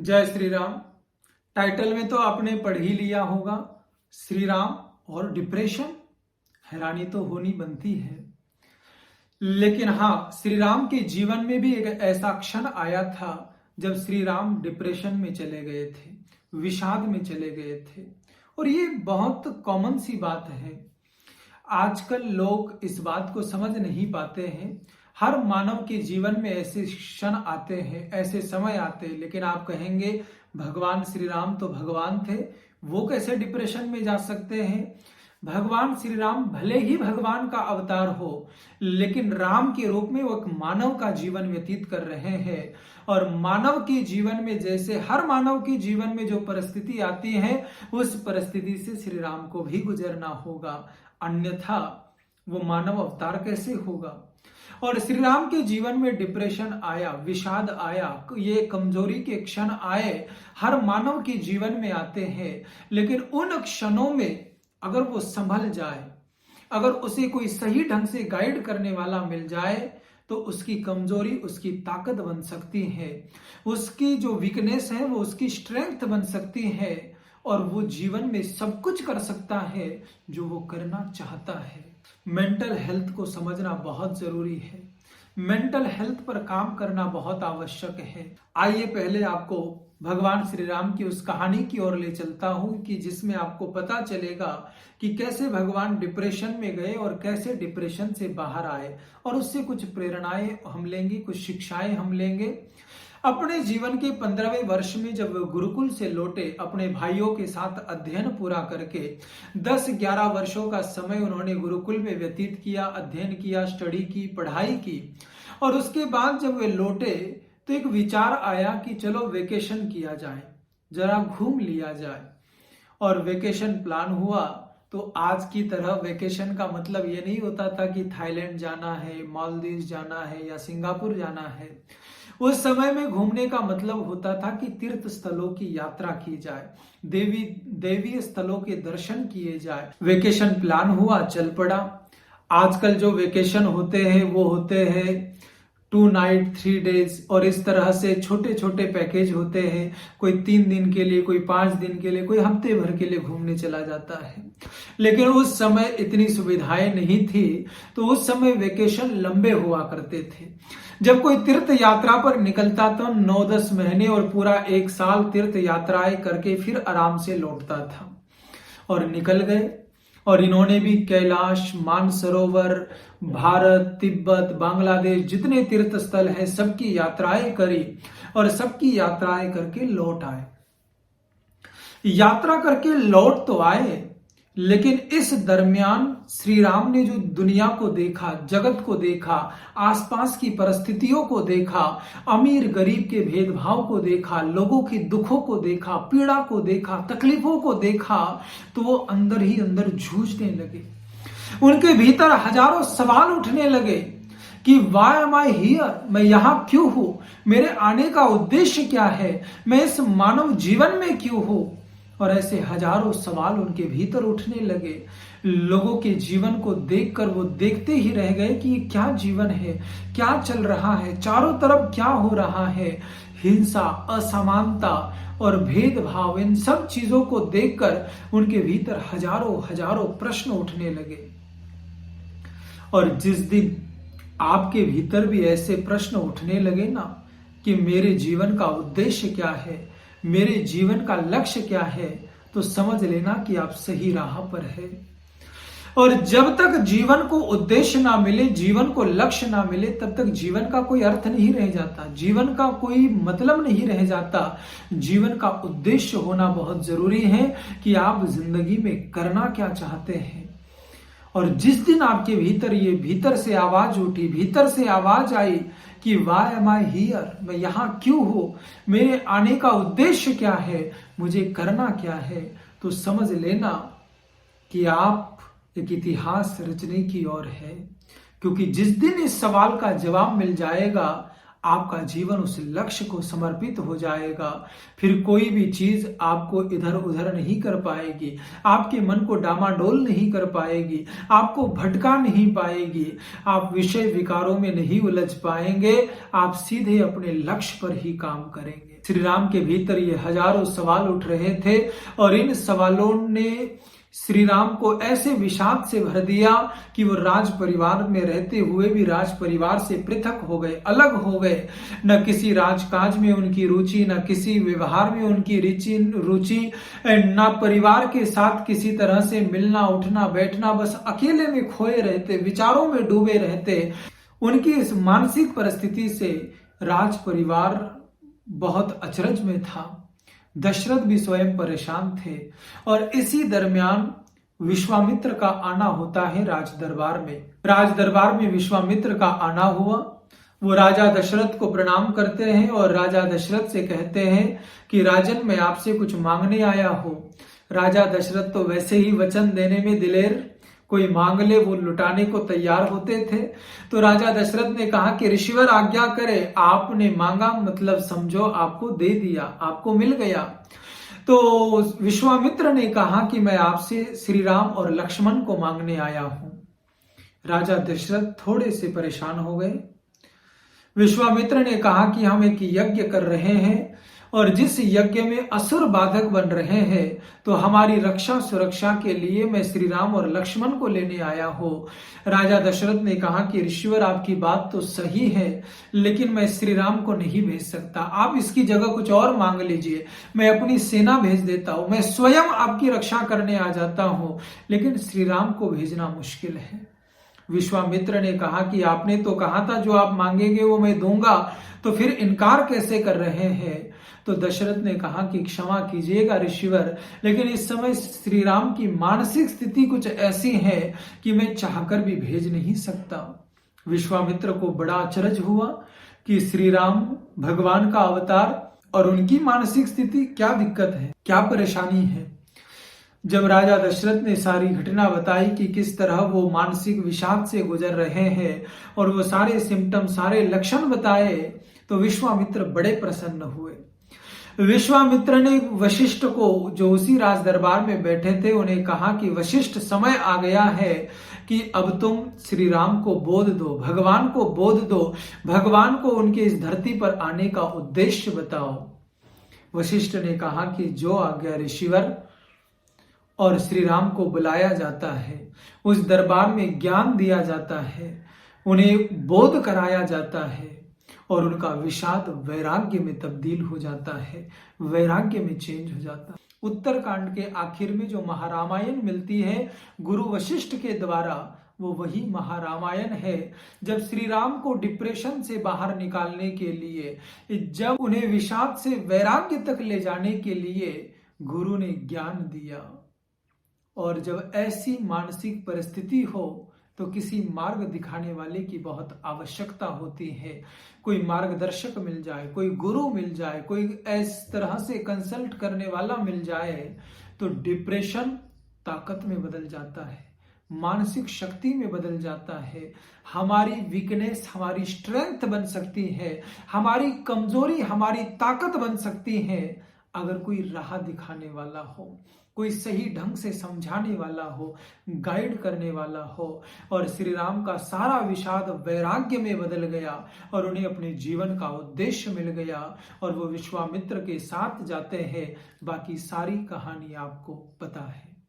जय श्री राम। टाइटल में तो आपने पढ़ ही लिया होगा, श्री राम और डिप्रेशन। हैरानी तो होनी बनती है, लेकिन हाँ, श्री राम के जीवन में भी एक ऐसा क्षण आया था जब श्री राम डिप्रेशन में चले गए थे, विषाद में चले गए थे। और ये बहुत कॉमन सी बात है। आजकल लोग इस बात को समझ नहीं पाते हैं। हर मानव के जीवन में ऐसे क्षण आते हैं, ऐसे समय आते हैं, लेकिन आप कहेंगे भगवान श्री राम तो भगवान थे, वो कैसे डिप्रेशन में जा सकते हैं। भगवान श्री राम भले ही भगवान का अवतार हो, लेकिन राम के रूप में वो एक मानव का जीवन व्यतीत कर रहे हैं। और मानव के जीवन में, जैसे हर मानव के जीवन में जो परिस्थिति आती है, उस परिस्थिति से श्री राम को भी गुजरना होगा, अन्यथा वो मानव अवतार कैसे होगा। और श्री राम के जीवन में डिप्रेशन आया, विषाद आया, ये कमजोरी के क्षण आए, हर मानव के जीवन में आते हैं। लेकिन उन क्षणों में अगर वो संभल जाए, अगर उसे कोई सही ढंग से गाइड करने वाला मिल जाए, तो उसकी कमजोरी उसकी ताकत बन सकती है, उसकी जो वीकनेस है वो उसकी स्ट्रेंथ बन सकती है, और वो जीवन में सब कुछ कर सकता है जो वो करना चाहता है। मेंटल हेल्थ को समझना बहुत जरूरी है, मेंटल हेल्थ पर काम करना बहुत आवश्यक है। आइए पहले आपको भगवान श्री राम की उस कहानी की ओर ले चलता हूं कि जिसमें आपको पता चलेगा कि कैसे भगवान डिप्रेशन में गए और कैसे डिप्रेशन से बाहर आए, और उससे कुछ प्रेरणाएं हम लेंगे, कुछ शिक्षाएं हम लेंगे। अपने जीवन के 15वें वर्ष में जब वे गुरुकुल से लौटे, अपने भाइयों के साथ अध्ययन पूरा करके 10-11 वर्षों का समय उन्होंने गुरुकुल में व्यतीत किया, अध्ययन किया, स्टडी की, पढ़ाई की। और उसके बाद जब वे लौटे तो एक विचार आया कि चलो वेकेशन किया जाए, जरा घूम लिया जाए। और वेकेशन प्लान हुआ तो आज की तरह वेकेशन का मतलब ये नहीं होता था कि थाईलैंड जाना है, मालदीव जाना है या सिंगापुर जाना है। उस समय में घूमने का मतलब होता था कि तीर्थ स्थलों की यात्रा की जाए, देवी स्थलों के दर्शन किए जाए। वेकेशन प्लान हुआ, चल पड़ा। आजकल जो वेकेशन होते हैं वो होते हैं 2 नाइट 3 डेज, और इस तरह से छोटे छोटे पैकेज होते हैं। कोई 3 दिन के लिए, कोई 5 दिन के लिए, कोई हफ्ते भर के लिए घूमने चला जाता है। लेकिन उस समय इतनी सुविधाएं नहीं थी, तो उस समय वेकेशन लंबे हुआ करते थे। जब कोई तीर्थ यात्रा पर निकलता तो 9-10 महीने और पूरा 1 साल तीर्थ यात्राएं करके फिर आराम से लौटता था। और निकल गए, और इन्होंने भी कैलाश, मानसरोवर, भारत, तिब्बत, बांग्लादेश, जितने तीर्थ स्थल हैं सबकी यात्राएं करी, और सबकी यात्राएं करके लौट आए। यात्रा करके लौट तो आए, लेकिन इस दरमियान श्री राम ने जो दुनिया को देखा, जगत को देखा, आसपास की परिस्थितियों को देखा, अमीर गरीब के भेदभाव को देखा, लोगों के दुखों को देखा, पीड़ा को देखा, तकलीफों को देखा, तो वो अंदर ही अंदर जूझने लगे। उनके भीतर हजारों सवाल उठने लगे कि वाई एम आई हियर, मैं यहां क्यों हूं, मेरे आने का उद्देश्य क्या है, मैं इस मानव जीवन में क्यों हूं। और ऐसे हजारों सवाल उनके भीतर उठने लगे। लोगों के जीवन को देखकर वो देखते ही रह गए कि ये क्या जीवन है, क्या चल रहा है, चारों तरफ क्या हो रहा है। हिंसा, असमानता और भेदभाव, इन सब चीजों को देखकर उनके भीतर हजारों हजारों प्रश्न उठने लगे। और जिस दिन आपके भीतर भी ऐसे प्रश्न उठने लगे ना कि मेरे जीवन का उद्देश्य क्या है, मेरे जीवन का लक्ष्य क्या है, तो समझ लेना कि आप सही राह पर है। और जब तक जीवन को उद्देश्य ना मिले, जीवन को लक्ष्य ना मिले, तब तक जीवन का कोई अर्थ नहीं रह जाता, जीवन का कोई मतलब नहीं रह जाता। जीवन का उद्देश्य होना बहुत जरूरी है कि आप जिंदगी में करना क्या चाहते हैं। और जिस दिन आपके भीतर ये भीतर से आवाज उठी, भीतर से आवाज आई कि वाई एम आई हियर, मैं यहां क्यों हूं, मेरे आने का उद्देश्य क्या है, मुझे करना क्या है, तो समझ लेना कि आप एक इतिहास रचने की ओर है। क्योंकि जिस दिन इस सवाल का जवाब मिल जाएगा, आपका जीवन उस लक्ष्य को समर्पित हो जाएगा। फिर कोई भी चीज आपको इधर उधर नहीं कर पाएगी, आपके मन को डामाडोल नहीं कर पाएगी, आपको भटका नहीं पाएगी, आप विषय विकारों में नहीं उलझ पाएंगे, आप सीधे अपने लक्ष्य पर ही काम करेंगे। श्री राम के भीतर ये हजारों सवाल उठ रहे थे और इन सवालों ने श्री राम को ऐसे विषाद से भर दिया कि वो राज परिवार में रहते हुए भी राज परिवार से पृथक हो गए, अलग हो गए। न किसी राजकाज में उनकी रुचि, न किसी व्यवहार में उनकी रुचि, न परिवार के साथ किसी तरह से मिलना उठना बैठना, बस अकेले में खोए रहते, विचारों में डूबे रहते। उनकी इस मानसिक परिस्थिति से राज परिवार बहुत अचरज में था। दशरथ भी स्वयं परेशान थे और इसी दरमियान विश्वामित्र का आना होता है राज दरबार में। राज दरबार में विश्वामित्र का आना हुआ। वो राजा दशरथ को प्रणाम करते हैं और राजा दशरथ से कहते हैं कि राजन, मैं आपसे कुछ मांगने आया हूं। राजा दशरथ तो वैसे ही वचन देने में दिलेर, कोई मांग ले वो लुटाने को तैयार होते थे। तो राजा दशरथ ने कहा कि ऋषिवर आज्ञा करे, आपने मांगा मतलब समझो आपको दे दिया, आपको मिल गया। तो विश्वामित्र ने कहा कि मैं आपसे श्री राम और लक्ष्मण को मांगने आया हूं। राजा दशरथ थोड़े से परेशान हो गए। विश्वामित्र ने कहा कि हम एक यज्ञ कर रहे हैं और जिस यज्ञ में असुर बाधक बन रहे हैं, तो हमारी रक्षा सुरक्षा के लिए मैं श्री राम और लक्ष्मण को लेने आया हूं। राजा दशरथ ने कहा कि ऋषिवर, आपकी बात तो सही है, लेकिन मैं श्री राम को नहीं भेज सकता। आप इसकी जगह कुछ और मांग लीजिए, मैं अपनी सेना भेज देता हूं, मैं स्वयं आपकी रक्षा करने आ जाता हूं, लेकिन श्री राम को भेजना मुश्किल है। विश्वामित्र ने कहा कि आपने तो कहा था जो आप मांगेंगे वो मैं दूंगा, तो फिर इनकार कैसे कर रहे हैं? तो दशरथ ने कहा कि क्षमा कीजिएगा ऋषिवर, लेकिन इस समय श्री राम की मानसिक स्थिति कुछ ऐसी है कि मैं चाहकर भी भेज नहीं सकता। विश्वामित्र को बड़ा अचरज हुआ कि श्री राम भगवान का अवतार और उनकी मानसिक स्थिति, क्या दिक्कत है, क्या परेशानी है। जब राजा दशरथ ने सारी घटना बताई कि किस तरह वो मानसिक विषाद से गुजर रहे हैं और वो सारे सिम्टम, सारे लक्षण बताए, तो विश्वामित्र बड़े प्रसन्न हुए। विश्वामित्र ने वशिष्ठ को, जो उसी राज दरबार में बैठे थे, उन्हें कहा कि वशिष्ठ, समय आ गया है कि अब तुम श्री राम को बोध दो, भगवान को बोध दो, भगवान को उनके इस धरती पर आने का उद्देश्य बताओ। वशिष्ठ ने कहा कि जो आज्ञा ऋषिवर। और श्री राम को बुलाया जाता है, उस दरबार में ज्ञान दिया जाता है, उन्हें बोध कराया जाता है और उनका विषाद वैराग्य में तब्दील हो जाता है, वैराग्य में चेंज हो जाता है। उत्तरकांड के आखिर में जो महारामायण मिलती है गुरु वशिष्ठ के द्वारा, वो वही महारामायण है। जब श्री राम को डिप्रेशन से बाहर निकालने के लिए, जब उन्हें विषाद से वैराग्य तक ले जाने के लिए गुरु ने ज्ञान दिया। और जब ऐसी मानसिक परिस्थिति हो तो किसी मार्ग दिखाने वाले की बहुत आवश्यकता होती है। कोई मार्गदर्शक मिल जाए, कोई गुरु मिल जाए, कोई इस तरह से कंसल्ट करने वाला मिल जाए, तो डिप्रेशन ताकत में बदल जाता है, मानसिक शक्ति में बदल जाता है। हमारी वीकनेस हमारी स्ट्रेंथ बन सकती है, हमारी कमजोरी हमारी ताकत बन सकती है, अगर कोई राह दिखाने वाला हो, कोई सही ढंग से समझाने वाला हो, गाइड करने वाला हो। और श्री राम का सारा विषाद वैराग्य में बदल गया और उन्हें अपने जीवन का उद्देश्य मिल गया और वो विश्वामित्र के साथ जाते हैं। बाकी सारी कहानी आपको पता है।